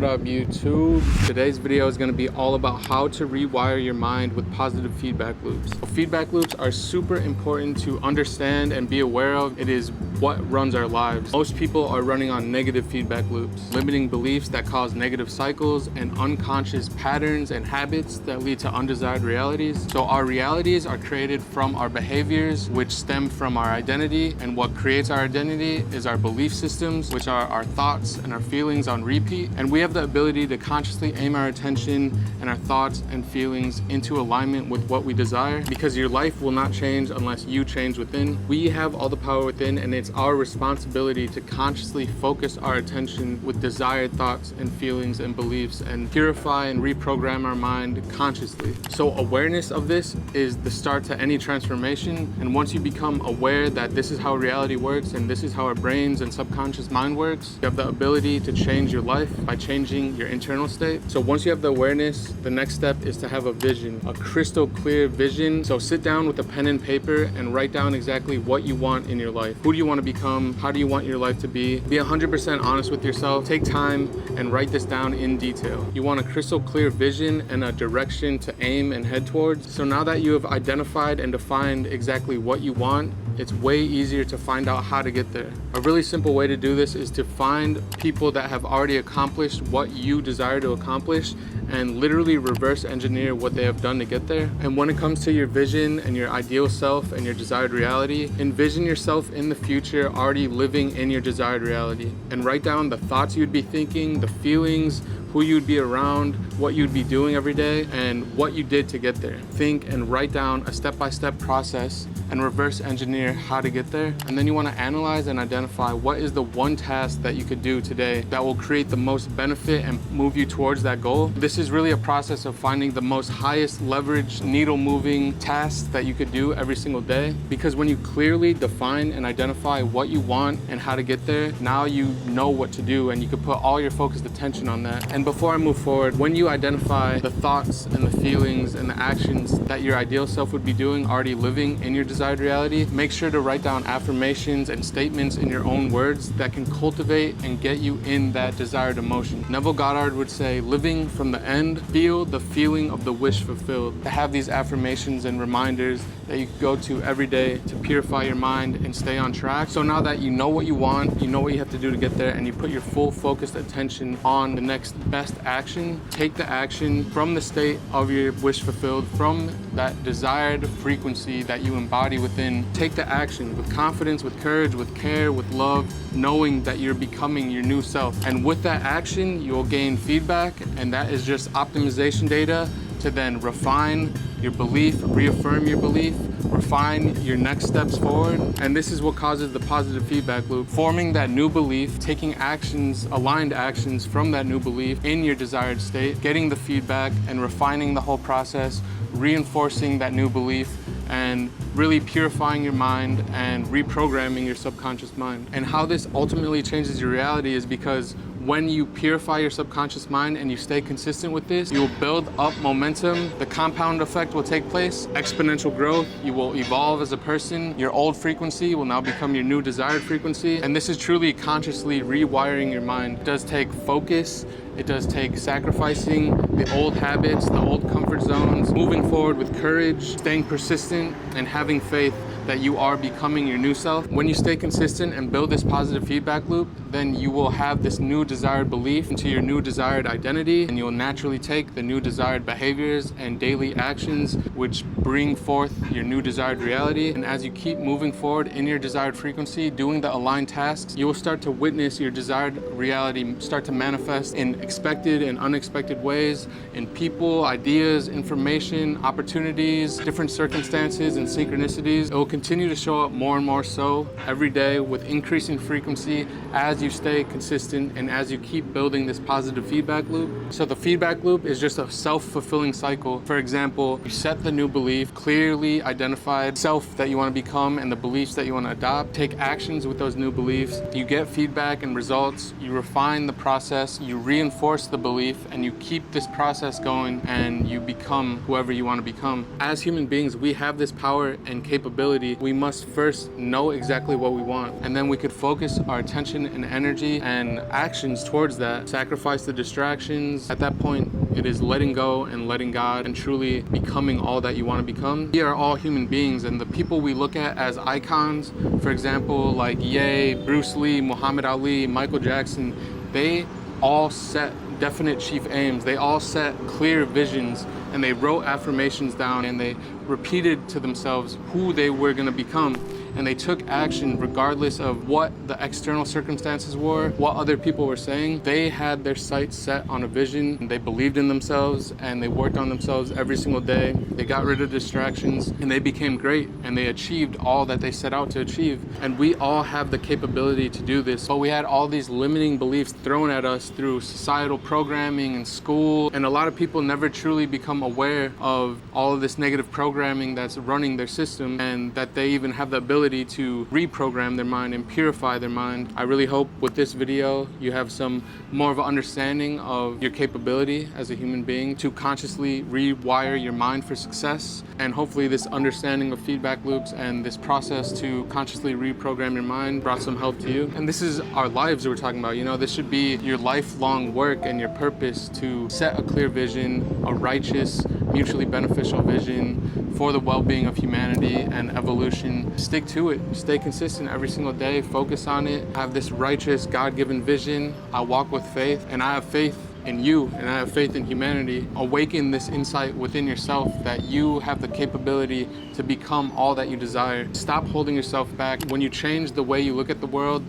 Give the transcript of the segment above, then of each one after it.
What up, YouTube? Today's video is going to be all about how to rewire your mind with positive feedback loops. Feedback loops are super important to understand and be aware of. It is what runs our lives. Most people are running on negative feedback loops, limiting beliefs that cause negative cycles and unconscious patterns and habits that lead to undesired realities. So our realities are created from our behaviors, which stem from our identity, and what creates our identity is our belief systems, which are our thoughts and our feelings on repeat. And we have the ability to consciously aim our attention and our thoughts and feelings into alignment with what we desire, because your life will not change unless you change within. We have all the power within, and it's our responsibility to consciously focus our attention with desired thoughts and feelings and beliefs and purify and reprogram our mind consciously. So awareness of this is the start to any transformation. And once you become aware that this is how reality works and this is how our brains and subconscious mind works, you have the ability to change your life by changing your internal state. So once you have the awareness, the next step is to have a vision, a crystal clear vision. So sit down with a pen and paper and write down exactly what you want in your life. Who do you want to become? How do you want your life to be? Be 100% honest with yourself. Take time and write this down in detail. You want a crystal clear vision and a direction to aim and head towards. So now that you have identified and defined exactly what you want, it's way easier to find out how to get there. A really simple way to do this is to find people that have already accomplished what you desire to accomplish and literally reverse engineer what they have done to get there. And when it comes to your vision and your ideal self and your desired reality, envision yourself in the future already living in your desired reality, and write down the thoughts you'd be thinking, the feelings, who you'd be around, what you'd be doing every day, and what you did to get there. Think and write down a step-by-step process and reverse engineer how to get there. And then you want to analyze and identify what is the one task that you could do today that will create the most benefit and move you towards that goal. This is really a process of finding the most highest leverage, needle moving tasks that you could do every single day. Because when you clearly define and identify what you want and how to get there, now you know what to do and you can put all your focused attention on that. And before I move forward, when you identify the thoughts and the feelings and the actions that your ideal self would be doing, already living in your desired reality, make sure to write down affirmations and statements in your own words that can cultivate and get you in that desired emotion. Neville Goddard would say, living from the end, feel the feeling of the wish fulfilled. To have these affirmations and reminders that you can go to every day to purify your mind and stay on track. So now that you know what you want, you know what you have to do to get there, and you put your full focused attention on the next best action, take the action from the state of your wish fulfilled, from that desired frequency that you embody within. Take the action with confidence, with courage, with care, with love, knowing that you're becoming your new self. And with that action, you'll gain feedback, and that is just optimization data to then refine your belief, reaffirm your belief, refine your next steps forward. And this is what causes the positive feedback loop. Forming that new belief, taking actions, aligned actions from that new belief in your desired state, getting the feedback and refining the whole process, reinforcing that new belief, and really purifying your mind and reprogramming your subconscious mind. And how this ultimately changes your reality is because when you purify your subconscious mind and you stay consistent with this, you will build up momentum. The compound effect will take place, exponential growth. You will evolve as a person. Your old frequency will now become your new desired frequency. And this is truly consciously rewiring your mind. It does take focus. It does take sacrificing the old habits, the old comfort zones, moving forward with courage, staying persistent, and having faith that you are becoming your new self. When you stay consistent and build this positive feedback loop, then you will have this new desired belief into your new desired identity, and you'll naturally take the new desired behaviors and daily actions which bring forth your new desired reality. And as you keep moving forward in your desired frequency, doing the aligned tasks, you will start to witness your desired reality start to manifest in expected and unexpected ways, in people, ideas, information, opportunities, different circumstances and synchronicities. It will continue to show up more and more so every day with increasing frequency as you stay consistent and as you keep building this positive feedback loop. So the feedback loop is just a self-fulfilling cycle. For example, you set the new belief, clearly identified self that you want to become and the beliefs that you want to adopt, take actions with those new beliefs, you get feedback and results, you refine the process, you reinforce the belief, and you keep this process going, and you become whoever you want to become. As human beings, we have this power and capability capability, we must first know exactly what we want, and then we could focus our attention and energy and actions towards that. Sacrifice the distractions. At that point, it is letting go and letting God and truly becoming all that you want to become. We are all human beings, and the people we look at as icons, for example, like Ye, Bruce Lee, Muhammad Ali, Michael Jackson, they all set definite chief aims. They all set clear visions, and they wrote affirmations down, and they repeated to themselves who they were going to become. And they took action regardless of what the external circumstances were, what other people were saying. They had their sights set on a vision, and they believed in themselves, and they worked on themselves every single day. They got rid of distractions, and they became great, and they achieved all that they set out to achieve. And we all have the capability to do this, but we had all these limiting beliefs thrown at us through societal programming and school, and a lot of people never truly become aware of all of this negative programming that's running their system, and that they even have the ability to reprogram their mind and purify their mind. I really hope with this video you have some more of an understanding of your capability as a human being to consciously rewire your mind for success, and hopefully this understanding of feedback loops and this process to consciously reprogram your mind brought some help to you. And this is our lives that we're talking about, you know, this should be your lifelong work and your purpose to set a clear vision, a righteous, mutually beneficial vision for the well-being of humanity and evolution. Stick to it, stay consistent every single day, focus on it, have this righteous God-given vision. I walk with faith, and I have faith in you, and I have faith in humanity. Awaken this insight within yourself that you have the capability to become all that you desire. Stop holding yourself back. When you change the way you look at the world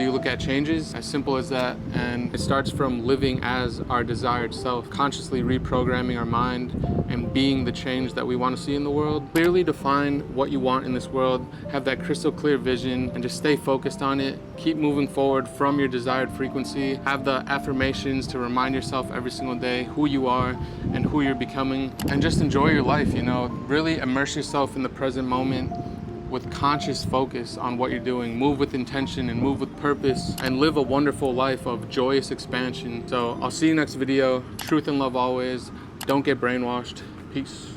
you look at changes. As simple as that. And it starts from living as our desired self, consciously reprogramming our mind and being the change that we want to see in the world. Clearly define what you want in this world, have that crystal clear vision, and just stay focused on it. Keep moving forward from your desired frequency. Have the affirmations to remind yourself every single day who you are and who you're becoming, and just enjoy your life, you know, really immerse yourself in the present moment with conscious focus on what you're doing. Move with intention and move with purpose, and live a wonderful life of joyous expansion. So I'll see you next video. Truth and love always. Don't get brainwashed. Peace.